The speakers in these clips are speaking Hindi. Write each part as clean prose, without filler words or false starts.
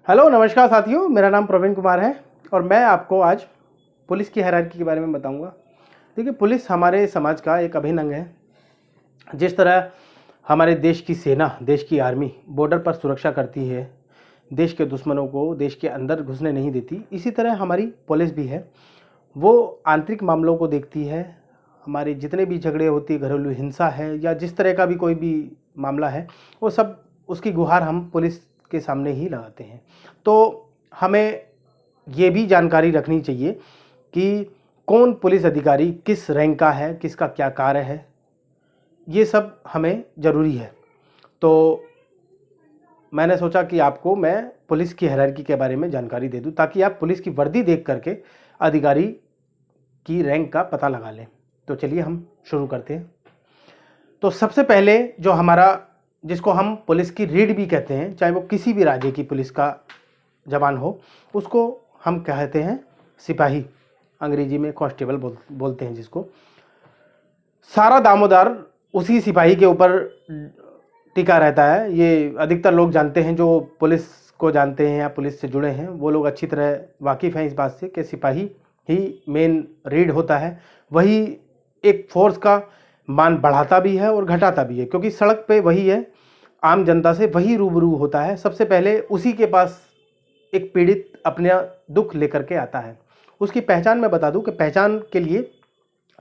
हेलो नमस्कार साथियों, मेरा नाम प्रवीण कुमार है और मैं आपको आज पुलिस की हायरार्की के बारे में बताऊंगा। देखिए, पुलिस हमारे समाज का एक अभिन्न अंग है। जिस तरह हमारे देश की सेना, देश की आर्मी बॉर्डर पर सुरक्षा करती है, देश के दुश्मनों को देश के अंदर घुसने नहीं देती, इसी तरह हमारी पुलिस भी है। वो आंतरिक मामलों को देखती है। हमारे जितने भी झगड़े होती है, घरेलू हिंसा है या जिस तरह का भी कोई भी मामला है, वो सब उसकी गुहार हम पुलिस के सामने ही लगाते हैं। तो हमें ये भी जानकारी रखनी चाहिए कि कौन पुलिस अधिकारी किस रैंक का है, किसका क्या कार्य है, ये सब हमें ज़रूरी है। तो मैंने सोचा कि आपको मैं पुलिस की हायरार्की के बारे में जानकारी दे दूं, ताकि आप पुलिस की वर्दी देख करके अधिकारी की रैंक का पता लगा लें। तो चलिए हम शुरू करते हैं। तो सबसे पहले जो हमारा, जिसको हम पुलिस की रीढ़ भी कहते हैं, चाहे वो किसी भी राज्य की पुलिस का जवान हो, उसको हम कहते हैं सिपाही। अंग्रेजी में कांस्टेबल बोलते हैं जिसको। सारा दामोदर उसी सिपाही के ऊपर टिका रहता है। ये अधिकतर लोग जानते हैं, जो पुलिस को जानते हैं या पुलिस से जुड़े हैं, वो लोग अच्छी तरह वाकिफ़ हैं इस बात से कि सिपाही ही मेन रीढ़ होता है। वही एक फोर्स का मान बढ़ाता भी है और घटाता भी है, क्योंकि सड़क पे वही है, आम जनता से वही रूबरू होता है। सबसे पहले उसी के पास एक पीड़ित अपना दुख लेकर के आता है। उसकी पहचान मैं बता दूं कि पहचान के लिए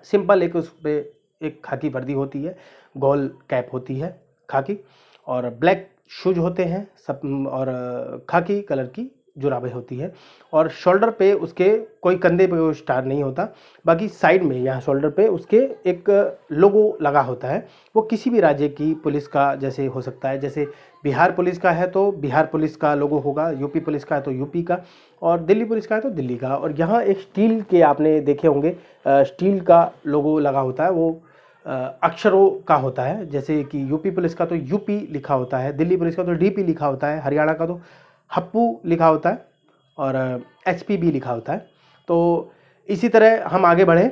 सिंपल एक उस पर एक खाकी वर्दी होती है, गोल कैप होती है खाकी, और ब्लैक शूज होते हैं सब, और खाकी कलर की जुराबें होती है, और शोल्डर पे उसके कोई कंधे पे कोई स्टार नहीं होता। बाकी साइड में यहाँ शोल्डर पे उसके एक लोगो लगा होता है। वो किसी भी राज्य की पुलिस का जैसे हो सकता है, जैसे बिहार पुलिस का है तो बिहार पुलिस का लोगो होगा, यूपी पुलिस का है तो यूपी का, और दिल्ली पुलिस का है तो दिल्ली का। और यहाँ एक स्टील के आपने देखे होंगे, स्टील का लोगो लगा होता है, वो अक्षरों का होता है। जैसे कि यूपी पुलिस का तो यूपी लिखा होता है, दिल्ली पुलिस का तो डीपी लिखा होता है, हरियाणा का तो हप्पू लिखा होता है, और एचपी भी लिखा होता है। तो इसी तरह हम आगे बढ़े।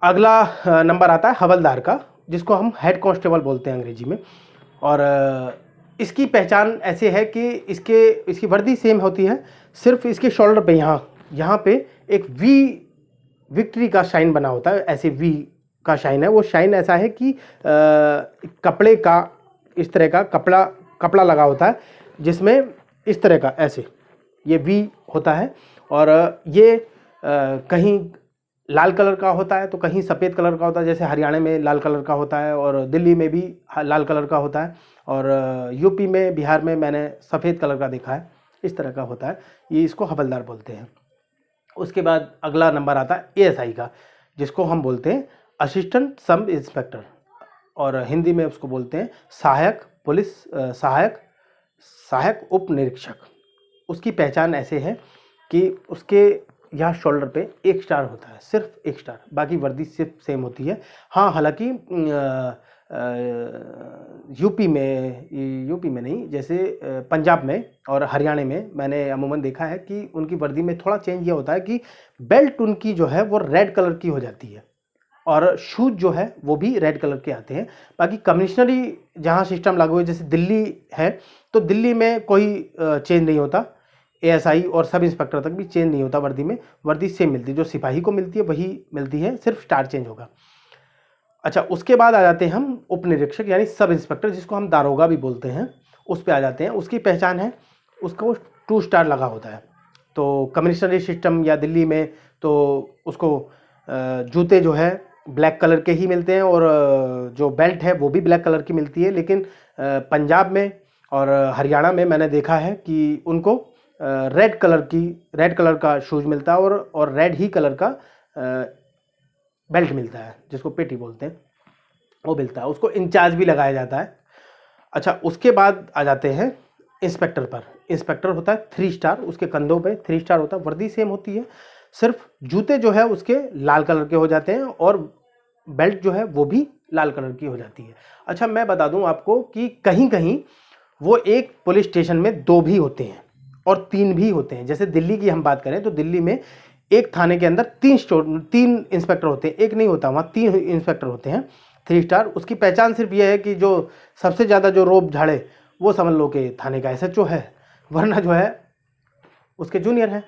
अगला नंबर आता है हवलदार का, जिसको हम हेड कांस्टेबल बोलते हैं अंग्रेजी में। और इसकी पहचान ऐसे है कि इसकी वर्दी सेम होती है, सिर्फ इसके शोल्डर पे यहाँ पे एक वी विक्ट्री का शाइन बना होता है। ऐसे वी का शाइन है। वो शाइन ऐसा है कि कपड़े का, इस तरह का कपड़ा लगा होता है, जिसमें इस तरह का ऐसे ये वी होता है। और ये कहीं लाल कलर का होता है तो कहीं सफ़ेद कलर का होता है। जैसे हरियाणा में लाल कलर का होता है और दिल्ली में भी लाल कलर का होता है, और यूपी में, बिहार में मैंने सफ़ेद कलर का देखा है, इस तरह का होता है। ये इसको हवलदार बोलते हैं। उसके बाद अगला नंबर आता है एएसआई का, जिसको हम बोलते हैं असिस्टेंट सब इंस्पेक्टर, और हिंदी में उसको बोलते हैं सहायक पुलिस सहायक उप निरीक्षक। उसकी पहचान ऐसे है कि उसके यहाँ शोल्डर पे एक स्टार होता है, सिर्फ एक स्टार, बाकी वर्दी सिर्फ सेम होती है। हाँ, हालांकि यूपी में नहीं, जैसे पंजाब में और हरियाणा में मैंने अमूमन देखा है कि उनकी वर्दी में थोड़ा चेंज ये होता है कि बेल्ट उनकी जो है वो रेड कलर की हो जाती है, और शूज जो है वो भी रेड कलर के आते हैं। बाकी कमिश्नरी जहाँ सिस्टम लागू है, जैसे दिल्ली है, तो दिल्ली में कोई चेंज नहीं होता। एएसआई और सब इंस्पेक्टर तक भी चेंज नहीं होता वर्दी में, वर्दी सेम मिलती है, जो सिपाही को मिलती है वही मिलती है, सिर्फ स्टार चेंज होगा। अच्छा, उसके बाद आ जाते हैं हम उप निरीक्षक यानी सब इंस्पेक्टर, जिसको हम दारोगा भी बोलते हैं, उस पर आ जाते हैं। उसकी पहचान है, उसको 2 स्टार लगा होता है। तो कमिश्नरी सिस्टम या दिल्ली में तो उसको जूते जो है ब्लैक कलर के ही मिलते हैं, और जो बेल्ट है वो भी ब्लैक कलर की मिलती है। लेकिन पंजाब में और हरियाणा में मैंने देखा है कि उनको रेड कलर का शूज मिलता है, और रेड ही कलर का बेल्ट मिलता है, जिसको पेटी बोलते हैं, वो मिलता है। उसको इंचार्ज भी लगाया जाता है। अच्छा, उसके बाद आ जाते हैं इंस्पेक्टर पर। इंस्पेक्टर होता है 3 स्टार, उसके कंधों पे 3 स्टार होता है, वर्दी सेम होती है, सिर्फ जूते जो है उसके लाल कलर के हो जाते हैं, और बेल्ट जो है वो भी लाल कलर की हो जाती है। अच्छा, मैं बता दूं आपको कि कहीं कहीं वो एक पुलिस स्टेशन में 2 भी होते हैं और 3 भी होते हैं। जैसे दिल्ली की हम बात करें तो दिल्ली में एक थाने के अंदर 3 इंस्पेक्टर होते हैं, एक नहीं होता, वहाँ 3 इंस्पेक्टर होते हैं 3 स्टार। उसकी पहचान सिर्फ ये है कि जो सबसे ज़्यादा जो रोब झाड़े वो समझ लो कि थाने का एसएचओ है, वरना जो है उसके जूनियर हैं।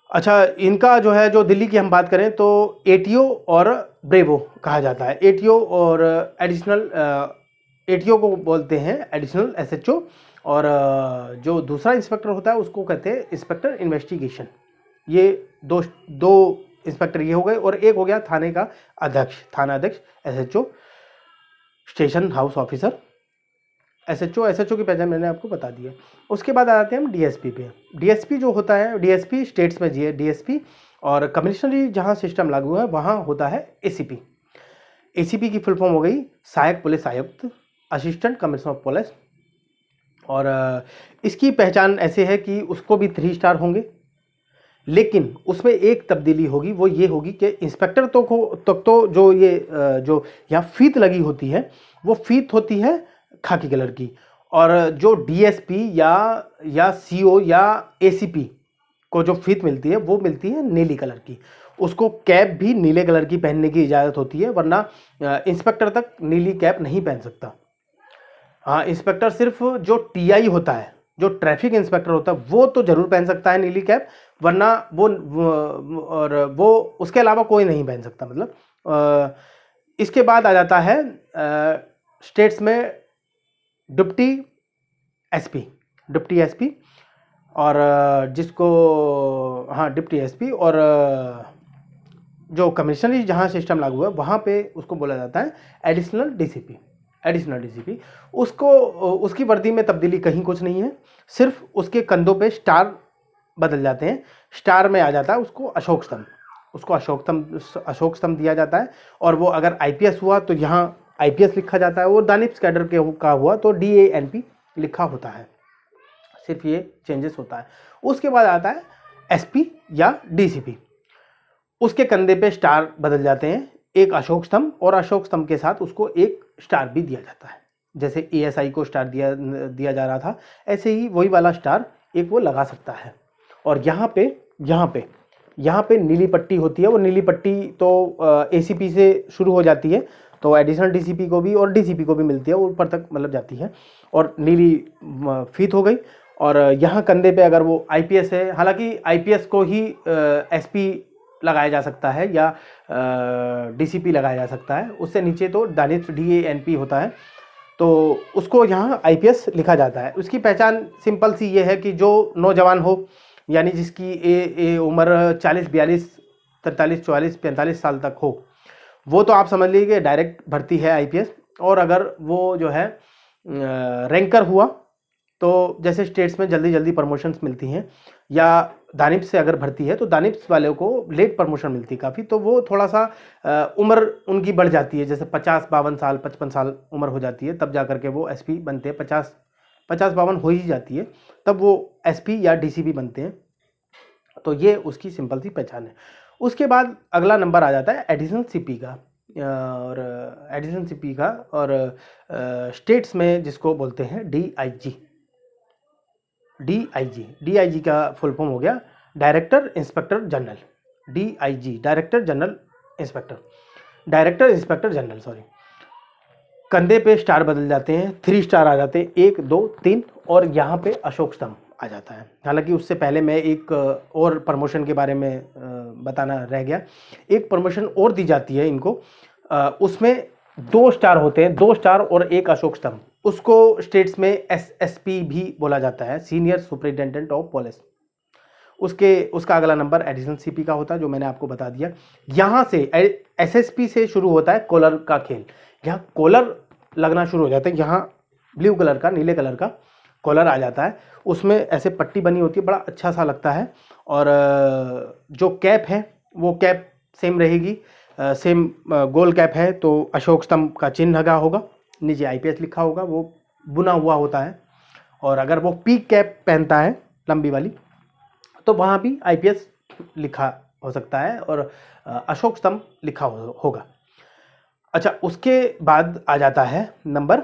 अच्छा, इनका जो है, जो दिल्ली की हम बात करें तो एटीओ और ब्रेवो कहा जाता है। एटीओ और एडिशनल, एटीओ को बोलते हैं एडिशनल एसएचओ, और जो दूसरा इंस्पेक्टर होता है उसको कहते हैं इंस्पेक्टर इन्वेस्टिगेशन। ये दो दो इंस्पेक्टर ये हो गए, और एक हो गया थाने का अध्यक्ष, थाना अध्यक्ष SHO, station house officer. SHO की पहचान मैंने आपको बता दी है। उसके बाद आ जाते हैं हम डीएसपी पे। डीएसपी जो होता है, डीएसपी स्टेट्स में जी डीएसपी, और कमिश्नरी जहाँ सिस्टम लागू है वहाँ होता है एसीपी। एसीपी की फुल फॉर्म हो गई सहायक पुलिस आयुक्त, असिस्टेंट कमिश्नर ऑफ पुलिस। और इसकी पहचान ऐसे है कि उसको भी 3 स्टार होंगे, लेकिन उसमें एक तब्दीली होगी, वो ये होगी कि इंस्पेक्टर तो जो ये जो यहाँ फीत लगी होती है वो फीत होती है खाकी कलर की, और जो डीएसपी या सीओ या एसीपी को जो फीत मिलती है वो मिलती है नीली कलर की। उसको कैप भी नीले कलर की पहनने की इजाज़त होती है, वरना इंस्पेक्टर तक नीली कैप नहीं पहन सकता। हाँ, इंस्पेक्टर सिर्फ जो टीआई होता है, जो ट्रैफिक इंस्पेक्टर होता है, वो तो जरूर पहन सकता है नीली कैप, वरना वो उसके अलावा कोई नहीं पहन सकता। मतलब इसके बाद आ जाता है स्टेट्स में डिप्टी एसपी, और जिसको, हाँ, डिप्टी एसपी, और जो कमिश्नरी जहाँ सिस्टम लागू है वहाँ पे उसको बोला जाता है एडिशनल डीसीपी। उसको, उसकी वर्दी में तब्दीली कहीं कुछ नहीं है, सिर्फ उसके कंधों पे स्टार बदल जाते हैं। स्टार में आ जाता है उसको अशोक स्तंभ दिया जाता है, और वो अगर आईपीएस हुआ तो यहाँ आईपीएस लिखा जाता है, और दानिश कैडर का हुआ तो DANP लिखा होता है। सिर्फ ये चेंजेस होता है। उसके बाद आता है एसपी या डीसीपी। उसके कंधे पे स्टार बदल जाते हैं, एक अशोक स्तंभ, और अशोक स्तंभ के साथ उसको एक स्टार भी दिया जाता है। जैसे एएसआई को स्टार दिया जा रहा था, ऐसे ही वही वाला स्टार एक वो लगा सकता है। और यहाँ पे नीली पट्टी होती है। वो नीली पट्टी तो एसीपी से शुरू हो जाती है, तो एडिशनल डीसीपी को भी और डीसीपी को भी मिलती है, ऊपर तक मतलब जाती है, और नीली फीत हो गई। और यहाँ कंधे पे अगर वो आईपीएस है, हालांकि आईपीएस को ही एसपी लगाया जा सकता है या डीसीपी लगाया जा सकता है, उससे नीचे तो दानिश DANP होता है, तो उसको यहाँ आईपीएस लिखा जाता है। उसकी पहचान सिंपल सी ये है कि जो नौजवान हो, यानी जिसकी उम्र 40, 42, 43, 44, 45 साल तक हो, वो तो आप समझ लीजिए कि डायरेक्ट भर्ती है आईपीएस। और अगर वो जो है रैंकर हुआ, तो जैसे स्टेट्स में जल्दी जल्दी प्रमोशंस मिलती हैं, या दानिश से अगर भर्ती है तो दानिश वालों को लेट प्रमोशन मिलती है काफ़ी, तो वो थोड़ा सा उम्र उनकी बढ़ जाती है, जैसे 50, 52 साल, 55 साल उम्र हो जाती है, तब जा करके वो एसपी बनते हैं। 50, 52 हो ही जाती है, तब वो एसपी या डीसीपी बनते हैं। तो ये उसकी सिंपल सी पहचान है। उसके बाद अगला नंबर आ जाता है एडिशनल सीपी का, और स्टेट्स में जिसको बोलते हैं डीआईजी का फुल फॉर्म हो गया director inspector general. DIG director inspector general, sorry. कंधे पे स्टार बदल जाते हैं, 3 स्टार आ जाते हैं, 1, 2, 3, और यहाँ पे अशोक स्तंभ आ जाता है। हालांकि उससे पहले मैं एक और प्रमोशन के बारे में बताना रह गया। एक प्रमोशन और दी जाती है इनको, उसमें 2 स्टार होते हैं, 2 स्टार और 1 अशोक स्तंभ। उसको स्टेट्स में एसएसपी भी बोला जाता है, सीनियर सुपरिटेंडेंट ऑफ पुलिस। उसका अगला नंबर एडिशनल सीपी का होता है, जो मैंने आपको बता दिया। यहाँ से एसएसपी से शुरू होता है कॉलर का खेल। यहाँ कॉलर लगना शुरू हो जाता है, यहाँ ब्लू कलर का, नीले कलर का कॉलर आ जाता है, उसमें ऐसे पट्टी बनी होती है, बड़ा अच्छा सा लगता है। और जो कैप है वो कैप सेम रहेगी, सेम गोल कैप है, तो अशोक स्तंभ का चिन्ह लगा होगा, नीचे आईपीएस लिखा होगा, वो बुना हुआ होता है। और अगर वो पीक कैप पहनता है लंबी वाली, तो वहाँ भी आईपीएस लिखा हो सकता है, और अशोक स्तंभ लिखा होगा। अच्छा, उसके बाद आ जाता है नंबर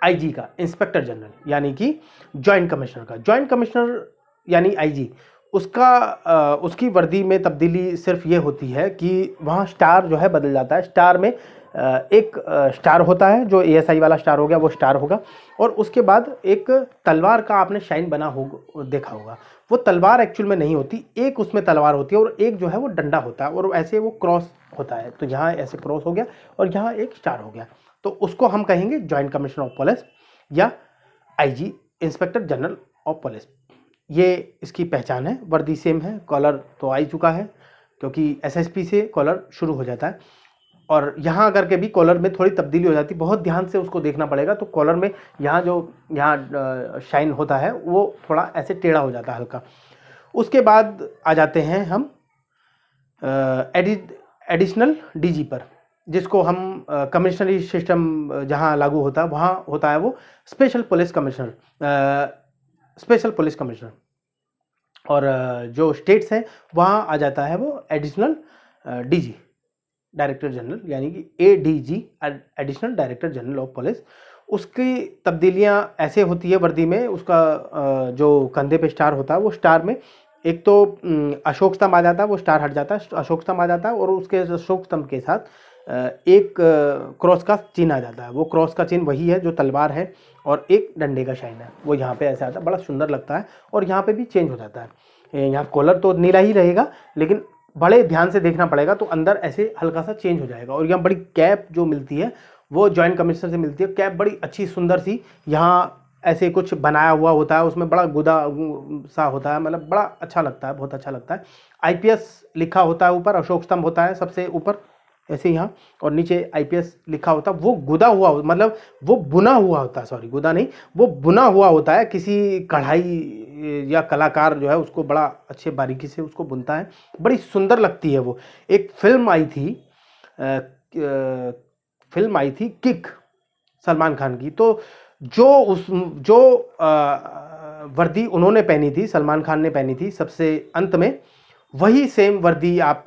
आईजी का, इंस्पेक्टर जनरल, यानी कि जॉइंट कमिश्नर का। जॉइंट कमिश्नर यानी आईजी, उसकी वर्दी में तब्दीली सिर्फ ये होती है कि वहाँ स्टार जो है बदल जाता है। स्टार में एक स्टार होता है, जो एएसआई वाला स्टार हो गया वो स्टार होगा, और उसके बाद एक तलवार का आपने शाइन बना हो देखा होगा। वो तलवार एक्चुअल में नहीं होती, एक उसमें तलवार होती है और एक जो है वो डंडा होता है, और ऐसे वो क्रॉस होता है। तो यहाँ ऐसे क्रॉस हो गया और यहाँ एक स्टार हो गया, तो उसको हम कहेंगे जॉइंट कमिश्नर ऑफ पुलिस या IG, inspector general of police. ये इसकी पहचान है। वर्दी सेम है, कॉलर तो आ ही चुका है क्योंकि एसएसपी से कॉलर शुरू हो जाता है, और यहाँ करके भी कॉलर में थोड़ी तब्दीली हो जाती है। बहुत ध्यान से उसको देखना पड़ेगा। तो कॉलर में यहाँ शाइन होता है वो थोड़ा ऐसे टेढ़ा हो जाता है हल्का। उसके बाद आ जाते हैं हम एडिशनल डीजी पर, जिसको हम कमिश्नरी सिस्टम जहाँ लागू होता है वहाँ होता है वो स्पेशल पुलिस कमिश्नर, और जो स्टेट्स हैं वहाँ आ जाता है वो एडिशनल डीजी, डायरेक्टर जनरल, यानी कि ADG, additional director general of police. उसकी तब्दीलियाँ ऐसे होती है वर्दी में। उसका जो कंधे पे स्टार होता है वो स्टार में एक तो अशोक स्तंभ आ जाता है, वो स्टार हट जाता है, अशोक स्तंभ आ जाता है, और उसके अशोक स्तंभ के साथ एक क्रॉस का चिन्ह आ जाता है। वो क्रॉस का चिन्ह वही है जो तलवार है, और एक डंडे का शाइन है, वो यहाँ पे ऐसे आता है, बड़ा सुंदर लगता है। और यहाँ पे भी चेंज हो जाता है। यहाँ कॉलर तो नीला ही रहेगा, लेकिन बड़े ध्यान से देखना पड़ेगा तो अंदर ऐसे हल्का सा चेंज हो जाएगा। और यहाँ बड़ी कैप जो मिलती है वो जॉइंट कमिश्नर से मिलती है। कैप बड़ी अच्छी सुंदर सी, यहाँ ऐसे कुछ बनाया हुआ होता है, उसमें बड़ा गुदा सा होता है, मतलब बड़ा अच्छा लगता है, बहुत अच्छा लगता है। आईपीएस लिखा होता है ऊपर, अशोक स्तंभ होता है सबसे ऊपर ऐसे यहाँ, और नीचे आईपीएस लिखा होता है। वो गुदा हुआ, मतलब वो बुना हुआ होता है, सॉरी गुदा नहीं, वो बुना हुआ होता है। किसी कढ़ाई या कलाकार जो है उसको बड़ा अच्छे बारीकी से उसको बुनता है, बड़ी सुंदर लगती है वो। एक फिल्म आई थी किक, सलमान खान की। तो जो वर्दी उन्होंने पहनी थी, सलमान खान ने पहनी थी सबसे अंत में, वही सेम वर्दी आप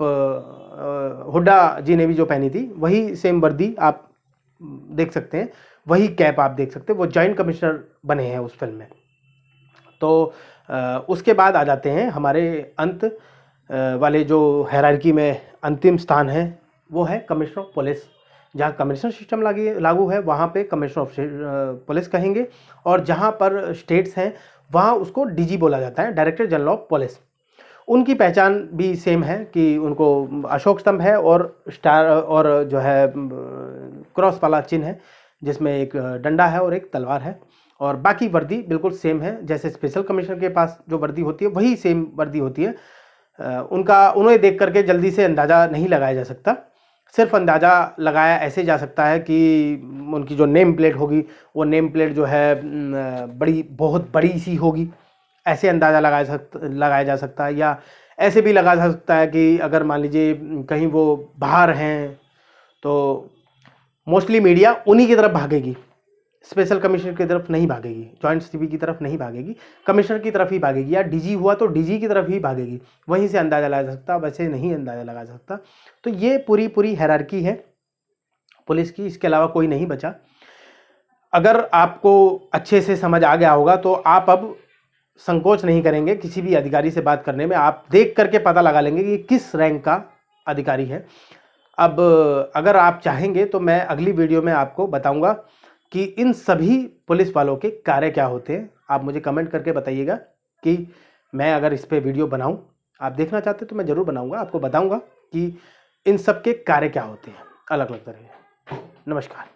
हुड्डा जी ने भी जो पहनी थी वही सेम वर्दी आप देख सकते हैं, वही कैप आप देख सकते हैं। वो जॉइंट कमिश्नर बने हैं उस फिल्म में। तो उसके बाद आ जाते हैं हमारे अंत वाले जो हायरार्की में अंतिम स्थान है, वो है कमिश्नर ऑफ पुलिस। जहाँ कमिश्नर सिस्टम लागू है वहाँ पे कमिश्नर ऑफ पुलिस कहेंगे, और जहाँ पर स्टेट्स हैं वहाँ उसको डीजी बोला जाता है, डायरेक्टर जनरल ऑफ पुलिस। उनकी पहचान भी सेम है कि उनको अशोक स्तंभ है और स्टार, और जो है क्रॉस वाला चिन्ह है जिसमें एक डंडा है और एक तलवार है, और बाकी वर्दी बिल्कुल सेम है। जैसे स्पेशल कमिश्नर के पास जो वर्दी होती है वही सेम वर्दी होती है। उन्हें देख करके जल्दी से अंदाज़ा नहीं लगाया जा सकता। सिर्फ अंदाज़ा लगाया ऐसे जा सकता है कि उनकी जो नेम प्लेट होगी वो नेम प्लेट जो है बहुत बड़ी सी होगी, ऐसे अंदाज़ा लगाया जा सकता है। या ऐसे भी लगा सकता है कि अगर मान लीजिए कहीं वो बाहर हैं तो मोस्टली मीडिया उन्हीं की तरफ भागेगी, स्पेशल कमिश्नर की तरफ नहीं भागेगी, जॉइंट सीपी की तरफ नहीं भागेगी, कमिश्नर की तरफ ही भागेगी, या डीजी हुआ तो डीजी की तरफ ही भागेगी। वहीं से अंदाज़ा लगा सकता, वैसे नहीं अंदाज़ा लगा सकता। तो ये पूरी हायरार्की है पुलिस की, इसके अलावा कोई नहीं बचा। अगर आपको अच्छे से समझ आ गया होगा तो आप अब संकोच नहीं करेंगे किसी भी अधिकारी से बात करने में। आप देख करके पता लगा लेंगे कि किस रैंक का अधिकारी है। अब अगर आप चाहेंगे तो मैं अगली वीडियो में आपको बताऊंगा कि इन सभी पुलिस वालों के कार्य क्या होते हैं। आप मुझे कमेंट करके बताइएगा कि मैं अगर इस पे वीडियो बनाऊं, आप देखना चाहते तो मैं ज़रूर बनाऊंगा, आपको बताऊंगा कि इन सब के कार्य क्या होते हैं अलग अलग तरह के। नमस्कार।